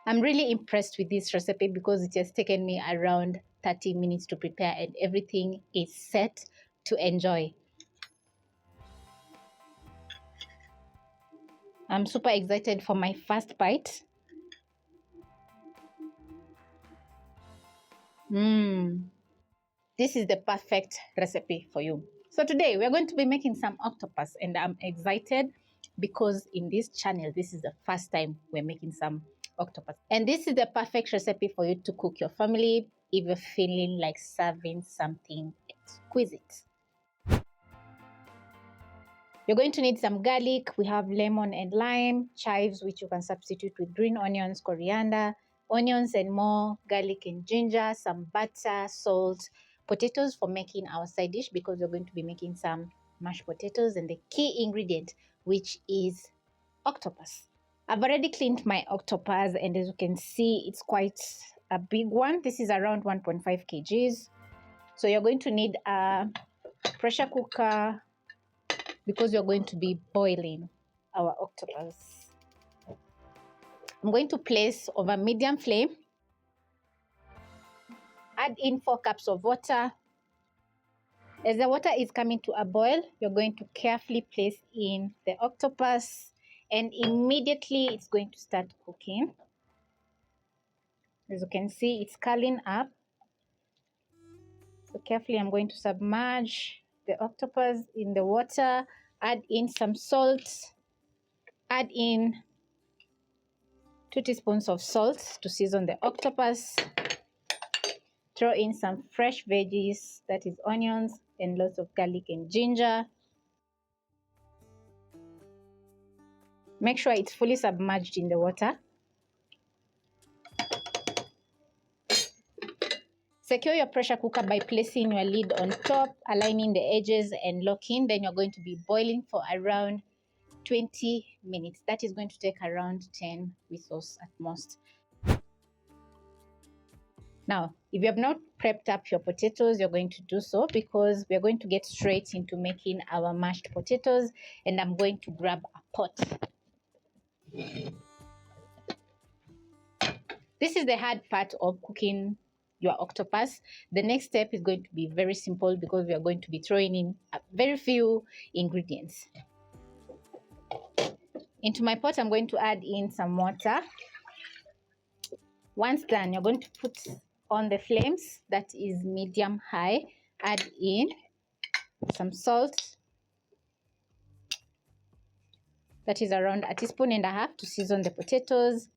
I'm really impressed with this recipe because it has taken me around 30 minutes to prepare and everything is set to enjoy. I'm super excited for my first bite. This is the perfect recipe for you. So today we're going to be making some octopus, and I'm excited because in this channel, this is the first time we're making some octopus. And this is the perfect recipe for you to cook your family if you're feeling like serving something exquisite. You're going to need some garlic. We have lemon and lime, chives, which you can substitute with green onions, coriander, onions and more, garlic and ginger, some butter, salt, potatoes for making our side dish because we're going to be making some mashed potatoes, and the key ingredient, which is octopus. I've already cleaned my octopus, and as you can see, it's quite a big one. This is around 1.5 kgs. So you're going to need a pressure cooker because you're going to be boiling our octopus. I'm going to place over medium flame. Add in 4 cups of water. As the water is coming to a boil, you're going to carefully place in the octopus, and immediately it's going to start cooking. As you can see, it's curling up. So carefully, I'm going to submerge the octopus in the water, add in some salt, add in 2 teaspoons of salt to season the octopus, throw in some fresh veggies, that is onions, and lots of garlic and ginger. Make sure it's fully submerged in the water. Secure your pressure cooker by placing your lid on top, aligning the edges and locking. Then you're going to be boiling for around 20 minutes. That is going to take around 10 whistles at most. Now, if you have not prepped up your potatoes, you're going to do so because we're going to get straight into making our mashed potatoes, and I'm going to grab a pot. This is the hard part of cooking your octopus. The next step is going to be very simple because we are going to be throwing in very few ingredients. Into my pot, I'm going to add in some water. Once done, you're going to put on the flames, that is medium high. Add in some salt, that is around 1.5 teaspoons to season the potatoes.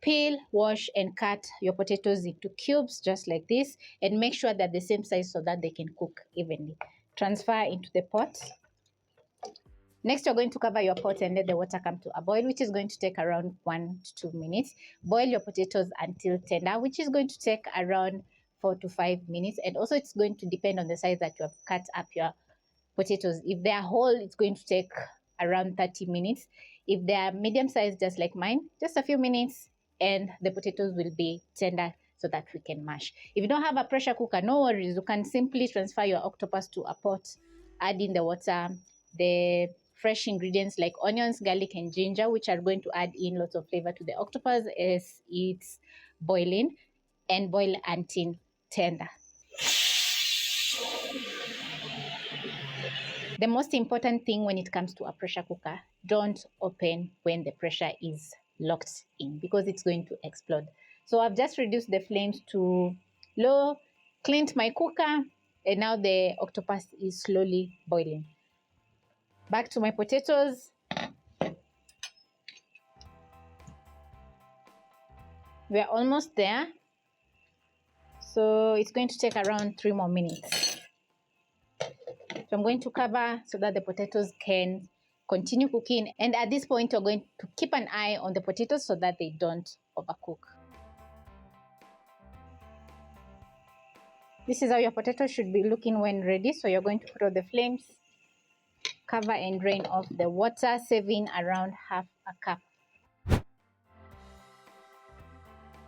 Peel, wash and cut your potatoes into cubes just like this, and make sure that the same size so that they can cook evenly. Transfer into the pot. Next, you're going to cover your pot and let the water come to a boil, which is going to take around 1 to 2 minutes. Boil your potatoes until tender, which is going to take around 4 to 5 minutes. And also it's going to depend on the size that you have cut up your potatoes. If they are whole, it's going to take around 30 minutes. If they are medium size, just like mine, just a few minutes, and the potatoes will be tender so that we can mash. If you don't have a pressure cooker, no worries. You can simply transfer your octopus to a pot, add in the water, the fresh ingredients like onions, garlic, and ginger, which are going to add in lots of flavor to the octopus as it's boiling, and boil until tender. The most important thing when it comes to a pressure cooker, don't open when the pressure is locked in because it's going to explode. So I've just reduced the flames to low, cleaned my cooker, and now the octopus is slowly boiling. Back to my potatoes. We're almost there. So it's going to take around 3 more minutes. So I'm going to cover so that the potatoes can continue cooking. And at this point, you're going to keep an eye on the potatoes so that they don't overcook. This is how your potatoes should be looking when ready. So you're going to put out the flames, cover and drain off the water, saving around half a cup.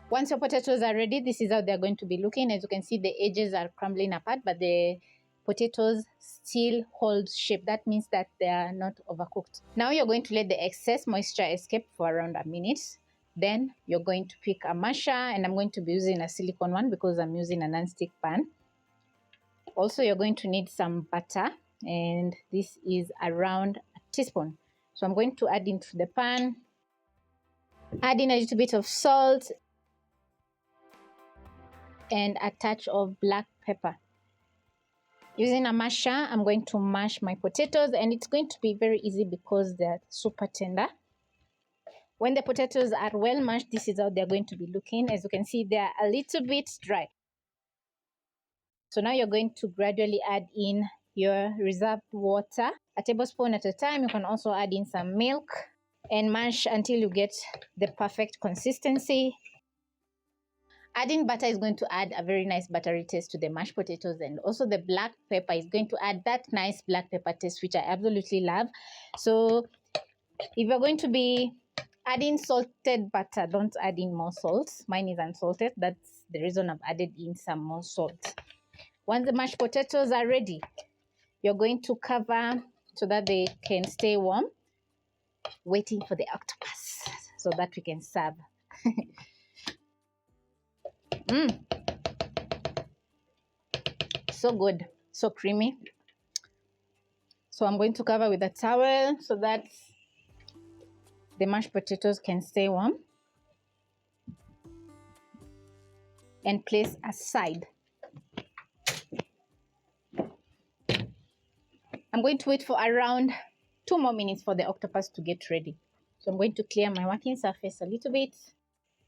Once your potatoes are ready, this is how they're going to be looking. As you can see, the edges are crumbling apart, but the potatoes still hold shape. That means that they are not overcooked. Now you're going to let the excess moisture escape for around a minute. Then you're going to pick a masher, and I'm going to be using a silicone one because I'm using a non-stick pan. Also, you're going to need some butter, and this is around a teaspoon. So I'm going to add into the pan, add in a little bit of salt and a touch of black pepper. Using a masher, I'm going to mash my potatoes, and it's going to be very easy because they're super tender. When the potatoes are well mashed, this is how they're going to be looking. As you can see, they're a little bit dry. So now you're going to gradually add in your reserved water, a tablespoon at a time. You can also add in some milk and mash until you get the perfect consistency. Adding butter is going to add a very nice buttery taste to the mashed potatoes, and also the black pepper is going to add that nice black pepper taste, which I absolutely love. So if you're going to be adding salted butter, don't add in more salt. Mine is unsalted. That's the reason I've added in some more salt. Once the mashed potatoes are ready, you're going to cover so that they can stay warm, waiting for the octopus so that we can serve. So good, so creamy. So I'm going to cover with a towel so that the mashed potatoes can stay warm, and place aside. I'm going to wait for around 2 more minutes for the octopus to get ready. So I'm going to clear my working surface a little bit.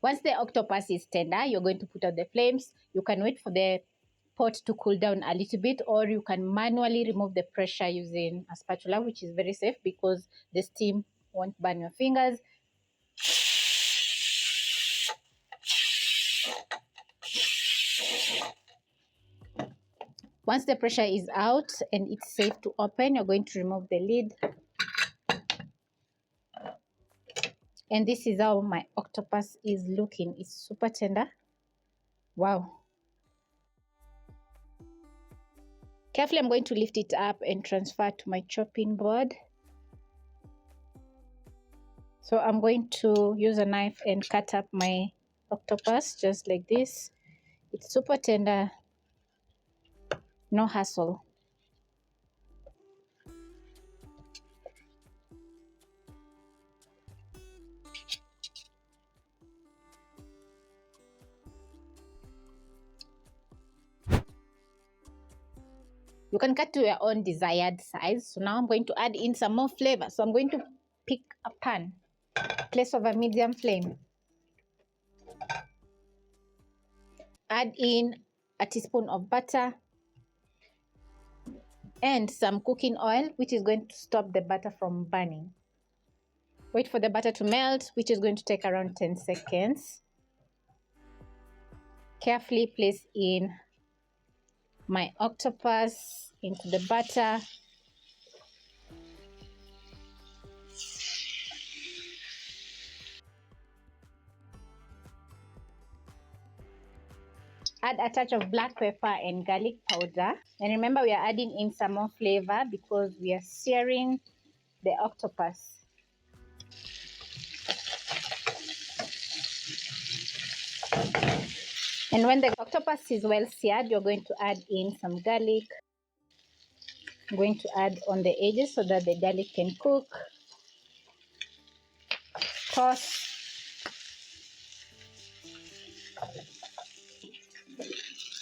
Once the octopus is tender, you're going to put out the flames. You can wait for the pot to cool down a little bit, or you can manually remove the pressure using a spatula, which is very safe because the steam won't burn your fingers. Once the pressure is out and it's safe to open, you're going to remove the lid. And this is how my octopus is looking. It's super tender. Wow. Carefully, I'm going to lift it up and transfer to my chopping board. So I'm going to use a knife and cut up my octopus just like this. It's super tender, no hassle. You can cut to your own desired size. So now I'm going to add in some more flavor. So I'm going to pick a pan, place over medium flame. Add in a teaspoon of butter and some cooking oil, which is going to stop the butter from burning. Wait for the butter to melt, which is going to take around 10 seconds. Carefully place in my octopus into the butter. Add a touch of black pepper and garlic powder. And remember, we are adding in some more flavor because we are searing the octopus. And when the octopus is well seared, you're going to add in some garlic. I'm going to add on the edges so that the garlic can cook. Toss.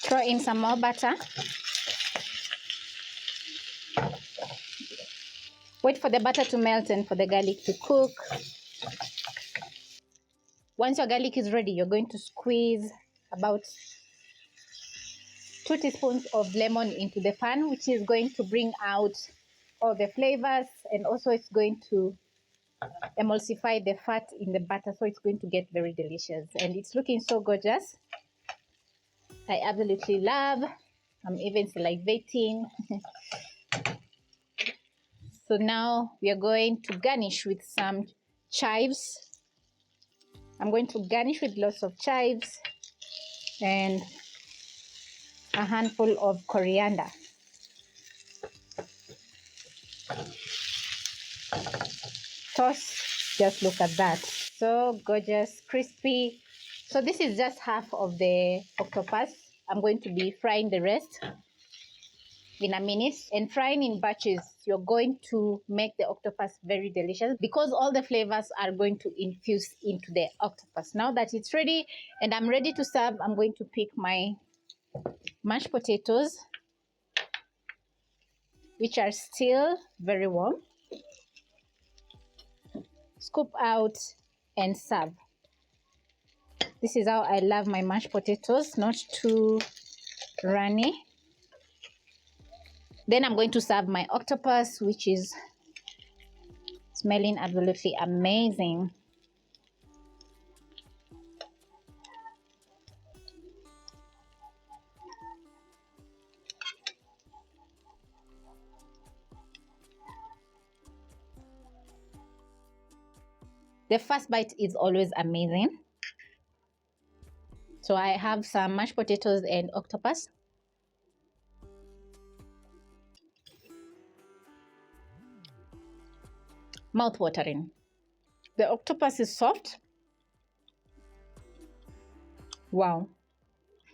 Throw in some more butter. Wait for the butter to melt and for the garlic to cook. Once your garlic is ready, you're going to squeeze about 2 teaspoons of lemon into the pan, which is going to bring out all the flavors, and also it's going to emulsify the fat in the butter, so it's going to get very delicious. And it's looking so gorgeous. I absolutely love. I'm even salivating. So now we are going to garnish with some chives. I'm going to garnish with lots of chives and a handful of coriander. Toss. Just look at that. So gorgeous, crispy. So this is just half of the octopus. I'm going to be frying the rest in a minute, and frying in batches. You're going to make the octopus very delicious because all the flavors are going to infuse into the octopus. Now that it's ready and I'm ready to serve, I'm going to pick my mashed potatoes, which are still very warm, scoop out and serve. This is how I love my mashed potatoes, not too runny. Then I'm going to serve my octopus, which is smelling absolutely amazing. The first bite is always amazing. So I have some mashed potatoes and octopus. Mouth-watering. The octopus is soft. Wow.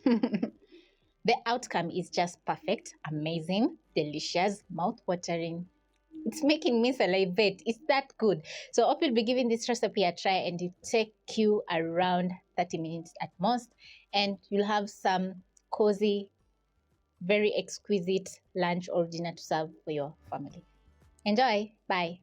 The outcome is just perfect, amazing, delicious, mouth-watering. It's making me salivate. It's that good. So I hope you'll be giving this recipe a try, and it take you around 30 minutes at most, and you'll have some cozy, very exquisite lunch or dinner to serve for your family. Enjoy. Bye.